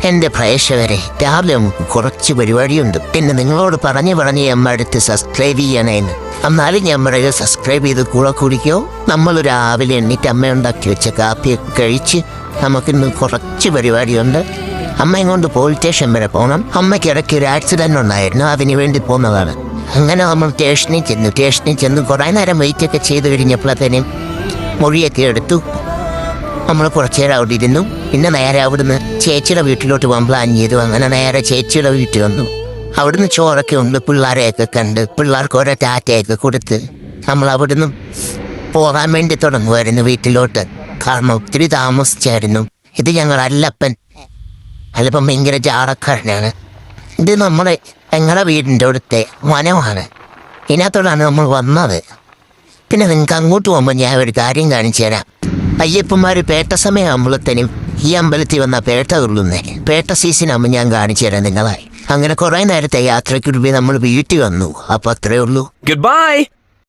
എൻ്റെ പ്രേക്ഷകരെ, രാവിലെ നമുക്ക് കുറച്ച് പരിപാടിയുണ്ട്. പിന്നെ നിങ്ങളോട് പറഞ്ഞ് അമ്മ അടുത്ത് സബ്സ്ക്രൈബ് ചെയ്യണേന്ന്. എന്നാലും ഞമ്മടെ സബ്സ്ക്രൈബ് ചെയ്ത് കൂടെ കുടിക്കോ. നമ്മൾ രാവിലെ എണ്ണീറ്റ് അമ്മ ഉണ്ടാക്കി വെച്ച കാപ്പിയൊക്കെ കഴിച്ച് നമുക്കിന്ന് കുറച്ച് പരിപാടിയുണ്ട്. അമ്മയും കൊണ്ട് പോലീസ് സ്റ്റേഷൻ വരെ പോകണം. അമ്മയ്ക്ക് ഇടയ്ക്ക് ഒരു ആക്സിഡൻ്റ് ഉണ്ടായിരുന്നു, അതിന് വേണ്ടി പോകുന്നതാണ്. അങ്ങനെ നമ്മൾ സ്റ്റേഷനിൽ ചെന്ന് കുറേ നേരം വെയിറ്റൊക്കെ ചെയ്ത് കഴിഞ്ഞപ്പോഴത്തേനും മൊഴിയൊക്കെ എടുത്തു. നമ്മൾ കുറച്ച് നേരം അവിടെ ഇരുന്നു. പിന്നെ നേരെ അവിടുന്ന് ചേച്ചിയുടെ വീട്ടിലോട്ട് പോകാൻ പ്ലാൻ ചെയ്തു. അങ്ങനെ നേരെ ചേച്ചിയുടെ വീട്ടിൽ വന്നു. അവിടുന്ന് ചോറൊക്കെ ഉണ്ട്, പിള്ളേരെയൊക്കെ കണ്ട് പിള്ളേർക്ക് ഓരോ ടാറ്റയൊക്കെ കൊടുത്ത് നമ്മൾ അവിടുന്ന് പോകാൻ വേണ്ടി തുടങ്ങുമായിരുന്നു വീട്ടിലോട്ട്. കാരണം ഒത്തിരി താമസിച്ചായിരുന്നു. ഇത് ഞങ്ങളല്ലപ്പൻ ഭയങ്കര ജാടക്കാരനാണ്. ഇത് ഞങ്ങളുടെ വീടിൻ്റെ അടുത്തെ വനമാണ്. ഇതിനകത്തോടാണ് നമ്മൾ വന്നത്. പിന്നെ നിങ്ങൾക്ക് അങ്ങോട്ട് പോകുമ്പോൾ ഞാൻ ഒരു കാര്യം കാണിച്ചു തരാം. അയ്യപ്പന്മാർ പേട്ട സമയമാകുമ്പോഴത്തേനും ഈ അമ്പലത്തിൽ വന്ന പേട്ട തുള്ളുന്നേ. പേട്ട സീസണാകുമ്പോൾ ഞാൻ കാണിച്ചു തരാം നിങ്ങളായി. അങ്ങനെ കുറേ നേരത്തെ യാത്രയ്ക്ക് നമ്മൾ വീട്ടിൽ വന്നു. അപ്പോൾ അത്രയേ ഉള്ളൂ. Goodbye.